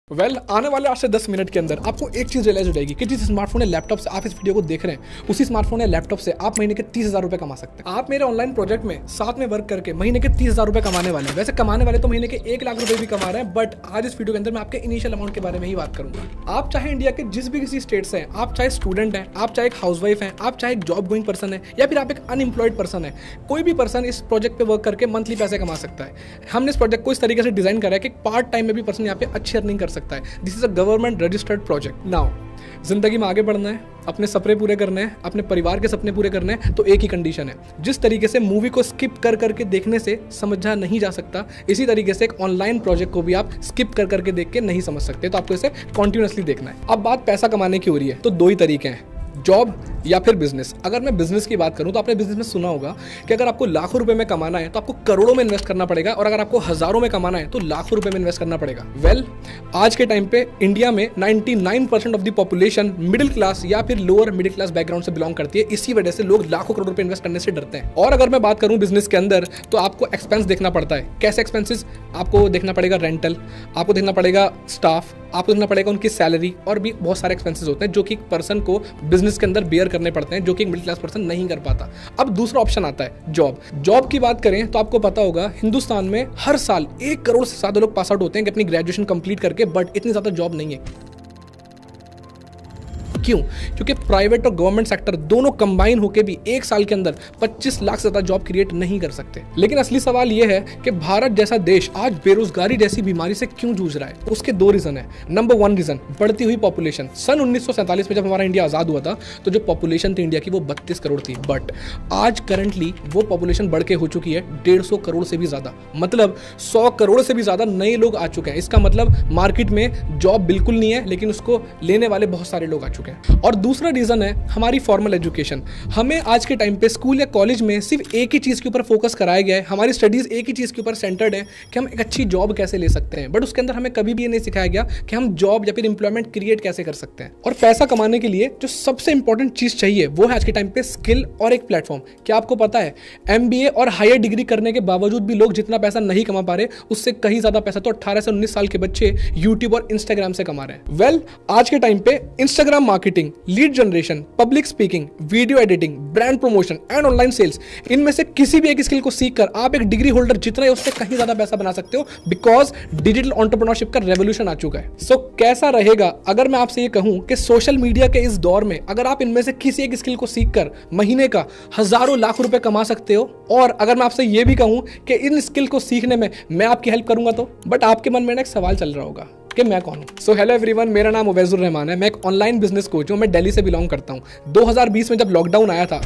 आने वाले 8 से 10 मिनट के अंदर आपको एक चीज रियलाइज हो जाएगी कि जिस स्मार्टफोन या लैपटॉप से आप इस वीडियो को देख रहे हैं उसी स्मार्टफोन या लैपटॉप से आप महीने के 30,000 रुपए कमा सकते हैं। आप मेरे ऑनलाइन प्रोजेक्ट में साथ में वर्क करके महीने के 30,000 रुपए कमाने वाले हैं। वैसे कमाने वाले तो महीने के 1 लाख रुपए भी कमा रहे हैं, बट आज इस वीडियो के अंदर मैं आपके इनिशियल अमाउंट के बारे में ही बात करूंगा। आप चाहे इंडिया के जिस भी किसी स्टेट से हैं, आप चाहे स्टूडेंट हैं, आप चाहे एक हाउसवाइफ हैं, आप चाहे एक जॉब गोइंग पर्सन है या फिर आप एक अनएम्प्लॉयड पर्सन है, कोई भी पर्सन इस प्रोजेक्ट पे वर्क करके मंथली पैसे कमा सकता है। हमने इस प्रोजेक्ट को इस तरीके से डिजाइन करा है कि पार्ट टाइम में भी पर्सन यहाँ पे अच्छी अर्निंग कर सकता है। This is a government registered project. Now जिंदगी में आगे बढ़ना है, अपने सपने पूरे करने हैं, अपने परिवार के सपने पूरे करने हैं, तो एक ही कंडीशन है। जिस तरीके से मूवी को स्किप कर करके देखने से समझा नहीं जा सकता, इसी तरीके से एक ऑनलाइन प्रोजेक्ट को भी आप स्किप कर करके देख के नहीं समझ सकते। तो आपको इसे कॉन्टिन्यूसली देखना है। अब बात पैसा कमाने की हो रही है तो दो ही तरीके हैं, जॉब या फिर बिजनेस। अगर मैं बिजनेस की बात करूं तो आपने बिजनेस में सुना होगा कि अगर आपको लाखों रुपए में कमाना है तो आपको करोड़ों में इन्वेस्ट करना पड़ेगा, और अगर आपको हजारों में कमाना है तो लाखों रुपए में इन्वेस्ट करना पड़ेगा। आज के टाइम पे इंडिया में 99% of the population middle class या फिर लोअर मिडिल क्लास बैकग्राउंड से बिलोंग करती है। इसी वजह से लोग लाखों करोड़ रुपए इन्वेस्ट करने से डरते हैं। और अगर मैं बात करूं बिजनेस के अंदर तो आपको एक्सपेंस देखना पड़ता है। कैसे एक्सपेंसेस? आपको देखना पड़ेगा रेंटल, आपको देखना पड़ेगा स्टाफ, आपको देखना पड़ेगा उनकी सैलरी, और भी बहुत सारे एक्सपेंसेस होते हैं जो कि एक पर्सन को बिजनेस के अंदर बेयर करने पड़ते हैं, जो कि एक मिडिल क्लास पर्सन नहीं कर पाता। अब दूसरा ऑप्शन आता है जॉब। जॉब की बात करें तो आपको पता होगा हिंदुस्तान में हर साल 1 करोड़ से ज्यादा लोग पास आउट होते हैं कि अपनी ग्रेजुएशन कंप्लीट करके, बट इतनी ज्यादा जॉब नहीं है। क्यों? क्योंकि प्राइवेट और गवर्नमेंट सेक्टर दोनों कंबाइन होकर भी एक साल के अंदर 25 लाख से ज्यादा जॉब क्रिएट नहीं कर सकते। लेकिन असली सवाल यह है कि भारत जैसा देश आज बेरोजगारी जैसी बीमारी से क्यों जूझ रहा है? उसके दो रीजन है। नंबर 1 रीजन, बढ़ती हुई पॉपुलेशन। सन 1947 में जब हमारा इंडिया आजाद हुआ था तो जो पॉपुलेशन थी इंडिया की वो 32 करोड़ थी, बट आज करंटली वो पॉपुलेशन बढ़ के हो चुकी है 150 करोड़ से भी ज्यादा। मतलब 100 करोड़ से भी ज्यादा नए लोग आ चुके हैं। इसका मतलब मार्केट में जॉब बिल्कुल नहीं है, लेकिन उसको लेने वाले बहुत सारे लोग आ चुके हैं। और दूसरा रीजन है हमारी फॉर्मल एजुकेशन। हमें आज के टाइम पे स्कूल या कॉलेज में सिर्फ एक ही चीज के ऊपर फोकस कराया गया है। हमारी स्टडीज एक ही चीज के ऊपर सेंटर्ड है कि हम एक अच्छी जॉब कैसे ले सकते हैं, बट उसके अंदर हमें कभी भी ये नहीं सिखाया गया कि हम जॉब या फिर एम्प्लॉयमेंट क्रिएट कैसे कर सकते हैं। और पैसा कमाने के लिए जो सबसे इंपॉर्टेंट चीज चाहिए वो है आज के टाइम पे स्किल और एक प्लेटफॉर्म। क्या आपको पता है MBA और हायर डिग्री करने के बावजूद भी लोग जितना पैसा नहीं कमा पा रहे, उससे कहीं ज्यादा पैसा तो 18 से 19 साल के बच्चे यूट्यूब और इंस्टाग्राम से कमा रहे हैं। आज के टाइम पे Instagram marketing, lead generation, public speaking, video editing, brand promotion and online sales, इनमें से किसी भी एक स्किल को सीखकर आप एक डिग्री होल्डर जितना है उससे कहीं ज्यादा पैसा बना सकते हो, बिकॉज डिजिटल एंटरप्रेन्योरशिप का रेवोल्यूशन आ चुका है। सो कैसा रहेगा अगर मैं आपसे ये कहूं कि सोशल मीडिया के इस दौर में अगर आप इनमें से किसी एक स्किल को सीखकर महीने का हजारों लाख रुपए कमा सकते हो, और अगर मैं आपसे ये भी कहूं कि इन स्किल को सीखने में मैं आपकी हेल्प करूंगा तो? बट आपके मन में एक सवाल चल रहा होगा कि मैं कौन हूं। सो हेलो एवरीवन, मेरा नाम उवैजुर रहमान है। मैं एक ऑनलाइन बिजनेस कोच हूं। मैं दिल्ली से बिलोंग करता हूं। 2020 में जब लॉकडाउन आया था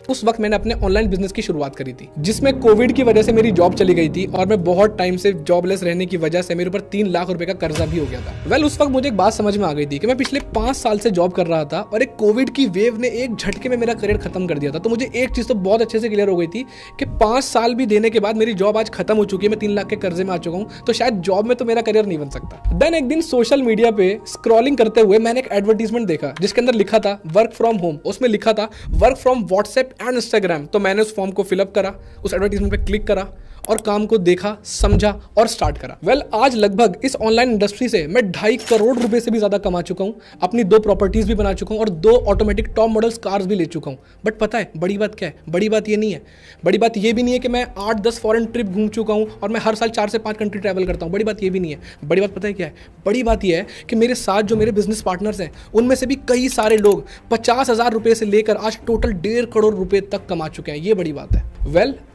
उस वक्त मैंने अपने ऑनलाइन बिजनेस की शुरुआत करी थी, जिसमें कोविड की वजह से मेरी जॉब चली गई थी और मैं बहुत टाइम से जॉबलेस रहने की वजह से मेरे ऊपर 3 लाख रुपए का कर्जा भी हो गया था। उस वक्त मुझे एक बात समझ में आ गई थी कि मैं पिछले 5 साल से जॉब कर रहा था और एक कोविड की वेव ने एक झटके में मेरा करियर खत्म कर दिया था। तो मुझे एक चीज तो बहुत अच्छे से क्लियर हो गई थी कि 5 साल भी देने के बाद मेरी जॉब आज खत्म हो चुकी है, मैं 3 लाख के कर्जे में आ चुका हूं, तो शायद जॉब में तो मेरा करियर नहीं बन सकता। देन एक दिन सोशल मीडिया पे स्क्रॉलिंग करते हुए मैंने एक एडवर्टीजमेंट देखा जिसके अंदर लिखा था वर्क फ्रॉम होम। उसमें लिखा था work from WhatsApp and Instagram. तो मैंने उस फॉर्म को फिलअप करा, उस एडवर्टाइजमेंट पे क्लिक करा और काम को देखा, समझा और स्टार्ट करा। आज लगभग इस ऑनलाइन इंडस्ट्री से मैं 2.5 करोड़ रुपए से भी ज्यादा कमा चुका हूं। अपनी 2 प्रॉपर्टीज भी बना चुका हूं और 2 ऑटोमेटिक टॉप मॉडल्स कार्स भी ले चुका हूं। बट पता है बड़ी बात क्या है? बड़ी बात ये नहीं है। बड़ी बात ये भी नहीं है कि मैं 8-10 फॉरेन ट्रिप घूम चुका हूं और मैं हर साल 4 से 5 कंट्री ट्रैवल करता हूं। बड़ी बात ये भी नहीं है। बड़ी बात पता है क्या है? बड़ी बात यह है कि मेरे साथ जो मेरे बिजनेस पार्टनर्स हैं उनमें से भी कई सारे लोग 50,000 रुपए से लेकर आज टोटल 1.5 करोड़ रुपए तक कमा चुके हैं। ये बड़ी बात है।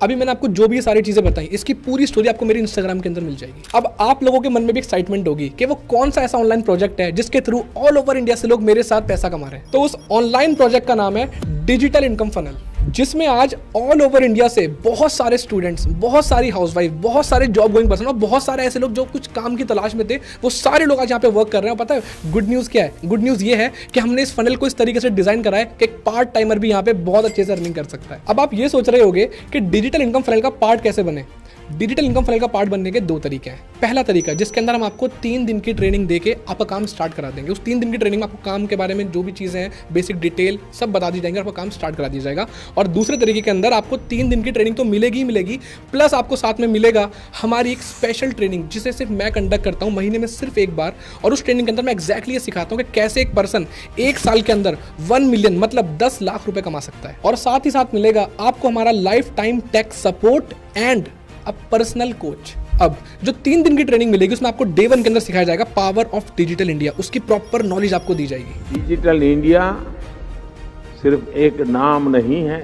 अभी मैंने आपको जो भी ये सारी चीजें बताई इसकी पूरी स्टोरी आपको मेरे इंस्टाग्राम के अंदर मिल जाएगी। अब आप लोगों के मन में भी एक्साइटमेंट होगी कि वो कौन सा ऐसा ऑनलाइन प्रोजेक्ट है जिसके थ्रू ऑल ओवर इंडिया से लोग मेरे साथ पैसा कमा रहे हैं। तो उस ऑनलाइन प्रोजेक्ट का नाम है डिजिटल इनकम फनल, जिसमें आज ऑल ओवर इंडिया से बहुत सारे स्टूडेंट्स, बहुत सारी हाउसवाइफ, बहुत सारे जॉब गोइंग पर्सन और बहुत सारे ऐसे लोग जो कुछ काम की तलाश में थे, वो सारे लोग आज यहाँ पे वर्क कर रहे हैं। पता है गुड न्यूज़ क्या है? गुड न्यूज़ ये है कि हमने इस फनल को इस तरीके से डिजाइन करा है कि एक पार्ट टाइमर भी यहाँ पे बहुत अच्छे से अर्निंग कर सकता है। अब आप ये सोच रहे होगे कि डिजिटल इनकम फनल का पार्ट कैसे बने। डिजिटल इनकम फनल का पार्ट बनने के दो तरीके हैं। पहला तरीका जिसके अंदर हम आपको 3 दिन की ट्रेनिंग देके आपका काम स्टार्ट करा देंगे। उस 3 दिन की ट्रेनिंग में आपको काम के बारे में जो भी चीज़ें हैं, बेसिक डिटेल सब बता दी जाएंगे, आपका काम स्टार्ट करा दिया जाएगा। और दूसरे तरीके के अंदर आपको 3 दिन की ट्रेनिंग तो मिलेगी ही मिलेगी, प्लस आपको साथ में मिलेगा हमारी एक स्पेशल ट्रेनिंग जिसे सिर्फ मैं कंडक्ट करता हूँ महीने में सिर्फ एक बार। और उस ट्रेनिंग के अंदर मैं एक्जैक्टली ये सिखाता हूँ कि कैसे एक पर्सन 1 साल के अंदर 1 मिलियन मतलब 10 लाख रुपए कमा सकता है। और साथ ही साथ मिलेगा आपको हमारा life time tech support and a personal coach. अब जो 3 दिन की ट्रेनिंग मिलेगी उसमें आपको डे 1 के अंदर सिखाया जाएगा पावर ऑफ डिजिटल इंडिया, उसकी प्रॉपर नॉलेज आपको दी जाएगी। डिजिटल इंडिया सिर्फ एक नाम नहीं है,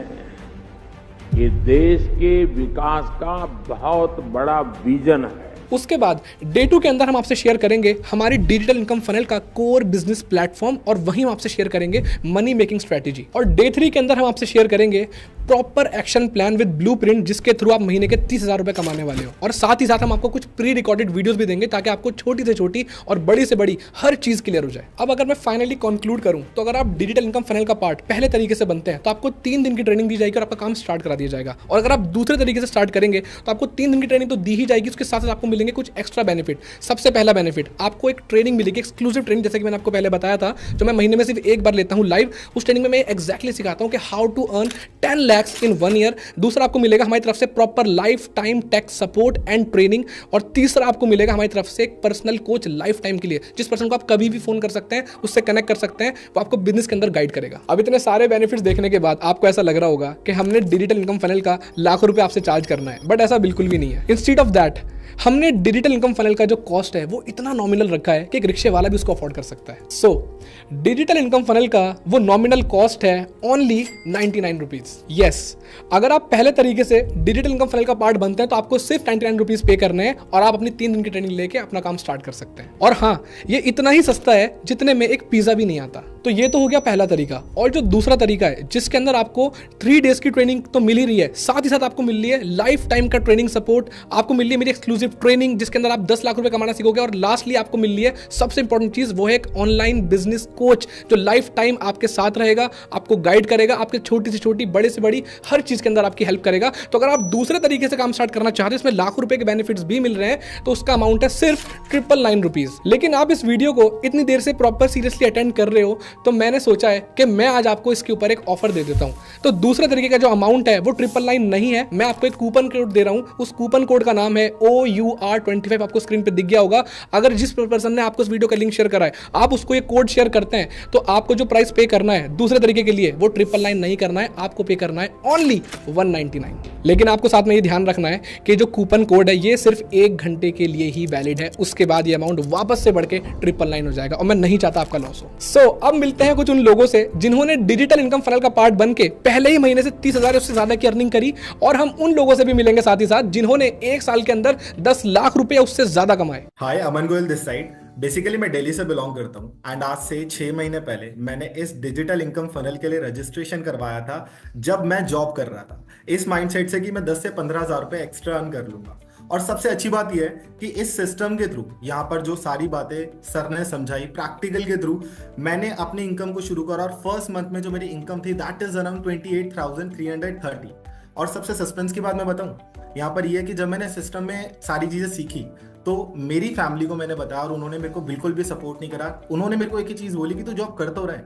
ये देश के विकास का बहुत बड़ा विजन है। उसके बाद डे 2 के अंदर हम आपसे शेयर करेंगे हमारी डिजिटल इनकम फनल का कोर बिजनेस प्लेटफॉर्म, और वहीं हम आपसे शेयर करेंगे मनी मेकिंग स्ट्रेटेजी। और डे 3 के अंदर हम आपसे शेयर करेंगे proper action plan with blueprint, जिसके थ्रू आप महीने के 30,000 रुपए कमाने वाले हो। और साथ ही साथ हम आपको कुछ प्री रिकॉर्डेड वीडियोस भी देंगे ताकि आपको छोटी से छोटी और बड़ी से बड़ी हर चीज क्लियर हो जाए। अब अगर मैं फाइनली कंक्लूड करूं तो अगर आप डिजिटल इनकम फनल का पार्ट पहले तरीके से बनते हैं तो आपको 3 दिन की ट्रेनिंग दी जाएगी और आपका काम स्टार्ट करा दिया जाएगा। और अगर आप दूसरे तरीके से स्टार्ट करेंगे तो आपको 3 दिन की ट्रेनिंग तो दी ही जाएगी, उसके साथ साथ आपको मिलेंगे कुछ एक्स्ट्रा बेनिफिट। सबसे पहला बेनिफिट, आपको एक ट्रेनिंग मिलेगी, एक्सक्लूसिव ट्रेनिंग, जैसे कि मैंने आपको पहले बताया था, जो मैं महीने में सिर्फ एक बार लेता हूं लाइव। उस ट्रेनिंग में मैं एक्जैक्टली सिखाता हूं कि how to earn 10 lakhs in 1 year. दूसरा आपको मिलेगा हमारी तरफ से proper life time tech support and training. और तीसरा आपको मिलेगा हमारी तरफ से एक पर्सनल कोच लाइफ टाइम के लिए, जिस पर्सन को आप कभी भी फोन कर सकते हैं, उससे कनेक्ट कर सकते हैं, वो आपको बिजनेस के अंदर गाइड करेगा। अब इतने सारे बेनिफिट्स देखने के बाद आपको ऐसा लग रहा होगा कि हमने डिजिटल इनकम फनल का लाखों रुपए आपसे चार्ज करना है, बट ऐसा बिल्कुल भी नहीं है। इंस्टीड ऑफ दैट हमने डिजिटल इनकम फनल का जो कॉस्ट है वो इतना नॉमिनल रखा है कि एक रिक्शे वाला भी उसको अफोर्ड कर सकता है। सो डिजिटल इनकम फनल का वो नॉमिनल कॉस्ट है ओनली 99 रुपीज। यस, अगर आप पहले तरीके से डिजिटल इनकम फनल का पार्ट बनते हैं तो आपको सिर्फ 99 रुपीज पे करने हैं और आप अपनी 3 दिन की ट्रेनिंग लेके अपना काम स्टार्ट कर सकते हैं। और हाँ, ये इतना ही सस्ता है जितने में एक पिज्जा भी नहीं आता। तो ये तो हो गया पहला तरीका। और जो दूसरा तरीका है जिसके अंदर आपको 3 डेज की ट्रेनिंग तो मिल ही रही है, साथ ही साथ आपको मिल रही है लाइफ टाइम का ट्रेनिंग सपोर्ट, आपको मिल रही है मेरी एक्सक्लूसिव ट्रेनिंग जिसके अंदर आप 10 लाख रुपए कमाना सीखोगे, और लास्टली आपको मिल रही है सबसे इंपॉर्टेंट चीज, वो है एक ऑनलाइन बिजनेस कोच जो लाइफ टाइम आपके साथ रहेगा, आपको गाइड करेगा, आपके छोटी से छोटी बड़े से बड़ी हर चीज के अंदर आपकी हेल्प करेगा। तो अगर आप दूसरे तरीके से काम स्टार्ट करना चाहते हैं, इसमें लाखों रुपए के बेनिफिट्स भी मिल रहे हैं, तो उसका अमाउंट है सिर्फ 999 रुपीज। लेकिन आप इस वीडियो को इतनी देर से प्रॉपर सीरियसली अटेंड कर रहे हो, तो मैंने सोचा है कि मैं आज आपको इसके ऊपर एक ऑफर दे देता हूं। तो दूसरे तरीके का जो अमाउंट है वो 999 नहीं है, मैं आपको एक कूपन कोड दे रहा हूं। उस कूपन कोड का नाम है OUR25, आपको स्क्रीन पे दिख गया होगा। अगर जिस पर्सन ने आपको इस वीडियो का लिंक शेयर करा है, आप उसको ये कोड शेयर करते हैं, तो आपको जो प्राइस पे करना है दूसरे तरीके के लिए वो 999 नहीं करना है, आपको पे करना है ओनली 199। लेकिन आपको साथ में ये ध्यान रखना है कि जो कूपन कोड है ये सिर्फ 1 घंटे के लिए ही वैलिड है, उसके बाद ये अमाउंट वापस से बढ़ के 999 हो जाएगा, और मैं नहीं चाहता आपका लॉस हो। सो अब मिलते हैं कुछ उन लोगों से जिन्होंने डिजिटल इनकम फनल का पार्ट बन के पहले ही महीने से 30,000 उससे ज्यादा की अर्निंग करी, और हम उन लोगों से भी मिलेंगे साथ ही साथ जिन्होंने 1 साल के अंदर 10 लाख रुपए उससे ज्यादा कमाए। हाय, अमन गोयल दिस साइड। बेसिकली मैं दिल्ली से बिलोंग करता हूँ एंड आज से 6 महीने पहले मैंने इस डिजिटल इनकम फनल के लिए रजिस्ट्रेशन करवाया था जब मैं जॉब कर रहा था, इस माइंडसेट से कि मैं 10 से 15,000 रुपए एक्स्ट्रा अर्न कर लूंगा। और सबसे अच्छी बात यह है कि इस सिस्टम के थ्रू यहाँ पर जो सारी बातें सर ने समझाई प्रैक्टिकल के थ्रू, मैंने अपनी इनकम को शुरू करा, और फर्स्ट मंथ में जो मेरी इनकम थी दैट इज अराउंड 28,330। और सबसे सस्पेंस की बात मैं बताऊं यहाँ पर यह है कि जब मैंने सिस्टम में सारी चीजें सीखी तो मेरी फैमिली को मैंने बताया और उन्होंने मेरे को बिल्कुल भी सपोर्ट नहीं करा। उन्होंने मेरे को एक ही चीज बोली कि तू जॉब कर तो रहा है,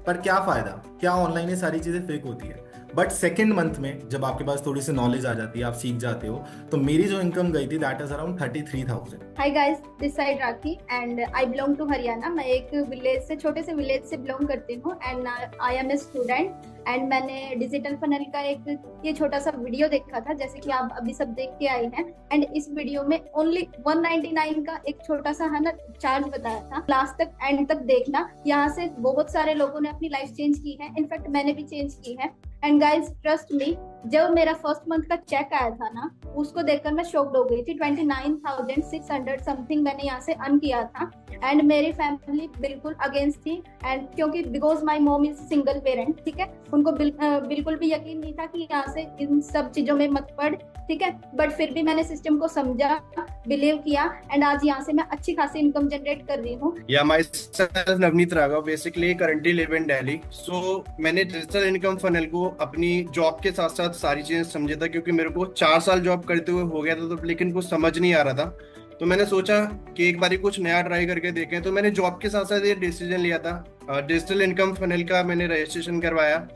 पर क्या फायदा, क्या ऑनलाइन ये सारी चीजें फेक होती है। बट सेकेंड मंथ में जब आपके पास थोड़ी सी नॉलेज आ जाती है, आप सीख जाते हो, तो मेरी जो इनकम गई थी that is around 33,000। Hi guys, this side Rakhi and I belong to Haryana. मैं एक विलेज से, छोटे से विलेज से बिलोंग करती हूँ and I am a student. And मैंने डिजिटल फनल का एक ये छोटा सा वीडियो देखा था, जैसे कि आप अभी सब देख के आए हैं। एंड इस वीडियो में ओनली 199 का एक छोटा सा है ना चार्ज बताया था। लास्ट तक एंड तक देखना, यहाँ से बहुत सारे लोगों ने अपनी लाइफ चेंज की है, इनफैक्ट मैंने भी चेंज की है। एंड गाइज ट्रस्ट मी, जब मेरा फर्स्ट मंथ का चेक आया था ना, उसको देखकर मैं शॉक्ड हो गई थी। 29,600 समथिंग मैंने यहाँ से अर्न किया था। एंड मेरी फैमिली बिल्कुल अगेंस्ट थी, एंड क्योंकि because my mom is single parent, ठीक है, उनको बिल्कुल भी यकीन नहीं था कि यहाँ से इन सब चीजों में मत पड़, ठीक है, बट फिर भी मैंने सिस्टम को समझा, बिलीव किया एंड आज यहाँ से मैं अच्छी खासी इनकम जनरेट कर रही हूँ। या myself Navneet Raghav, basically currently live in Delhi. So मैंने डिजिटल इनकम फनल को अपनी जॉब के साथ साथ सारी चीजें समझा था, क्योंकि मेरे को 4 साल जॉब करते हुए हो गया था, तो लेकिन कुछ समझ नहीं आ रहा था। तो मैंने सोचा कि एक बारी कुछ नया ट्राई करके देखें। तो मैंने जॉब के साथ साथ ये डिसीजन लिया था, डिजिटल इनकम फनल का मैंने रजिस्ट्रेशन करवाया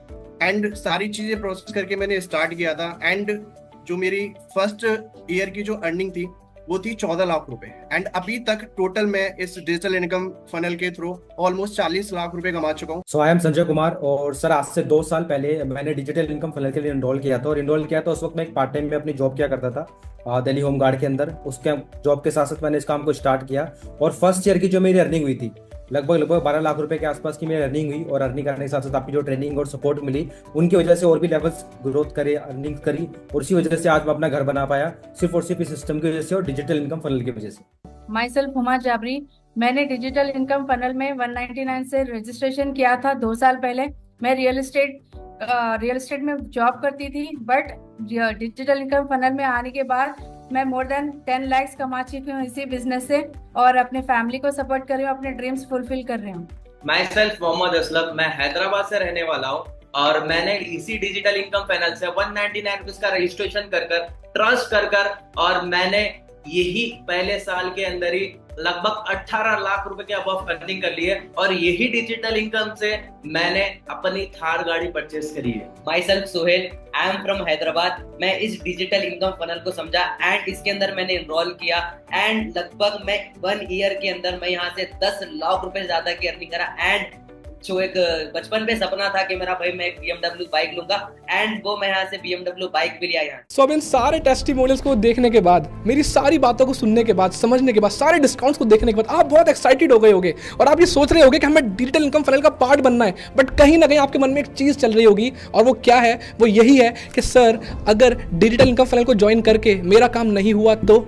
एंड सारी चीजें प्रोसेस करके मैंने स्टार्ट किया था। एंड जो मेरी फर्स्ट ईयर की जो अर्निंग थी वो थी 14 लाख रुपए एंड अभी तक टोटल मैं इस डिजिटल इनकम फनल के थ्रू ऑलमोस्ट 40 लाख रुपए कमा चुका हूँ। आई एम संजय कुमार और सर आज से 2 साल पहले मैंने डिजिटल इनकम फनल के लिए इनरोल किया था। और इनरोल किया था उस वक्त मैं एक पार्ट टाइम में अपनी जॉब किया करता था दिल्ली होम गार्ड के अंदर। उसके जॉब के साथ साथ मैंने इस काम को स्टार्ट किया और फर्स्ट ईयर की जो मेरी अर्निंग हुई थी लगभग 12 लाख रुपए के आसपास की मेरी अर्निंग हुई। और अर्निंग करने के साथ साथ आपकी जो ट्रेनिंग और सपोर्ट मिली उनकी वजह से और भी लेवल्स ग्रोथ करे, अर्निंग करी और उसी वजह से आज मैं अपना घर बना पाया, सिर्फ और सिर्फ इस सिस्टम की वजह से और डिजिटल इनकम फनल की वजह से। माई सेल्फ हुमा जाबरी, मैंने डिजिटल इनकम फनल में 199 से रजिस्ट्रेशन किया था 2 साल पहले। मैं रियल एस्टेट में जॉब करती थी, बट डिजिटल इनकम फनल में आने के बाद मैं मोर देन 10 लाख कमा चुकी हूँ इसी बिजनेस से और अपने फैमिली को सपोर्ट कर रही हूँ, अपने ड्रीम्स फुलफिल कर रही हूँ। माई सेल्फ मोहम्मद असलम, मैं हैदराबाद से रहने वाला हूँ और मैंने इसी डिजिटल इनकम फनल से 199 रुपीज का रजिस्ट्रेशन कर ट्रस्ट कर और मैंने यही पहले साल के अंदर ही लगभग 18 लाख रुपए के अबव अर्निंग कर ली है और यही डिजिटल इनकम से मैंने अपनी थार गाड़ी परचेस करी है। My self Sohail, I am from Hyderabad. मैं इस डिजिटल इनकम फनल को समझा एंड इसके अंदर मैंने एनरोल किया एंड लगभग मैं 1 ईयर के अंदर मैं यहाँ से 10 लाख रुपए ज्यादा की अर्निंग करा। एंड जो एक बचपन पे सपना था कि मेरा भाई मैं एक BMW बाइक लूंगा एंड वो मैं यहाँ से BMW बाइक भी लिया यहाँ। सो अब इन सारे टेस्टिमोनियल्स को देखने के बाद, मेरी सारी बातों को सुनने के बाद, समझने के बाद, सारे डिस्काउंट्स को देखने के बाद आप बहुत एक्साइटेड हो गए होगे और आप ये सोच रहे होगे कि हमें डिजिटल इनकम फनल का पार्ट बनना है। बट कहीं ना कहीं आपके मन में एक चीज चल रही होगी और वो क्या है? वो यही है कि सर अगर डिजिटल इनकम फनल को ज्वाइन करके मेरा काम नहीं हुआ तो,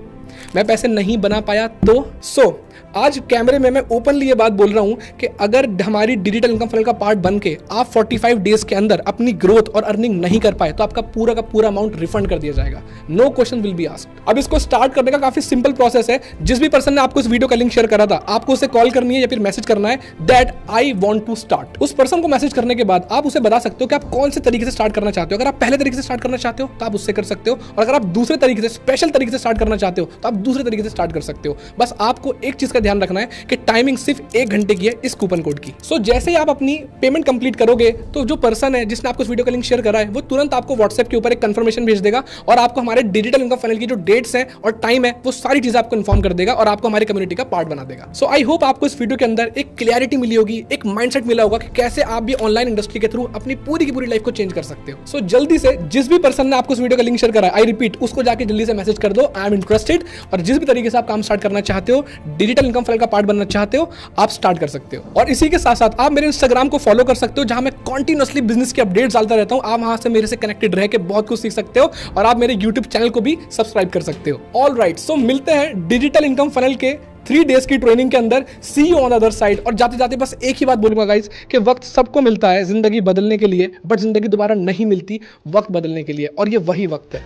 मैं पैसे नहीं बना पाया तो आज कैमरे में मैं ओपनली ये बात बोल रहा हूं कि अगर हमारी डिजिटल इनकम फनल का पार्ट बन के आप 45 डेज के अंदर अपनी ग्रोथ और अर्निंग नहीं कर पाए तो आपका पूरा का पूरा अमाउंट रिफंड कर दिया जाएगा। No question will be asked. अब इसको स्टार्ट करने का काफी सिंपल प्रोसेस है। जिस भी पर्सन ने आपको इस वीडियो का लिंक शेयर करा था, आपको उसे कॉल करनी है या फिर मैसेज करना है that I want to start. उस पर्सन को मैसेज करने के बाद आप उसे बता सकते हो कि आप कौन से तरीके से स्टार्ट करना चाहते हो। अगर आप पहले तरीके से स्टार्ट करना चाहते हो तो आप उससे कर सकते हो और अगर आप दूसरे तरीके से, स्पेशल तरीके से स्टार्ट करना चाहते हो तो आप दूसरे तरीके से स्टार्ट कर सकते हो। बस आपको एक चीज का ध्यान रखना है कि टाइमिंग सिर्फ 1 घंटे की है इस कूपन कोड की। सो जैसे ही आप अपनी पेमेंट कंप्लीट करोगे तो जो पर्सन है जिसने आपको इस वीडियो का लिंक शेयर करा है वो तुरंत आपको व्हाट्सएप के ऊपर एक कंफर्मेशन भेज देगा और आपको हमारे डिजिटल इनकम फनल की जो डेट्स हैं और टाइम है वो सारी चीजें आपको इन्फॉर्म कर देगा और आपको हमारी कम्युनिटी का पार्ट बना देगा। सो आई होप आपको इस वीडियो के अंदर एक क्लैरिटी मिली होगी, एक माइंडसेट मिला होगा कि कैसे आप भी ऑनलाइन इंडस्ट्री के थ्रू अपनी पूरी की पूरी लाइफ को चेंज कर सकते हो। सो जल्दी से जिस भी पर्सन ने आपको इस वीडियो का लिंक शेयर करा है, आई रिपीट, उसको जाके जल्दी से मैसेज कर दो आई एम इंटरेस्टेड। और जिस भी तरीके से आप काम स्टार्ट करना चाहते हो, डिजिटल इनकम फनल का पार्ट बनना चाहते हो, आप स्टार्ट कर सकते हो। और इसी के साथ साथ आप मेरे इंस्टाग्राम को फॉलो कर सकते हो जहां मैं कंटिन्यूअसली बिजनेस के अपडेट्स डालता रहता हूं। आप वहां से मेरे से कनेक्टेड रह के बहुत कुछ सीख सकते हो और आप मेरे यूट्यूब चैनल को भी सब्सक्राइब कर सकते हो। ऑल राइट, सो मिलते हैं डिजिटल इनकम फनल के 3 डेज की ट्रेनिंग के अंदर। See you on the other side. और जाते जाते बस एक ही बात बोलूंगा गाइस कि वक्त सबको मिलता है जिंदगी बदलने के लिए, बट जिंदगी दोबारा नहीं मिलती वक्त बदलने के लिए, और ये वही वक्त है।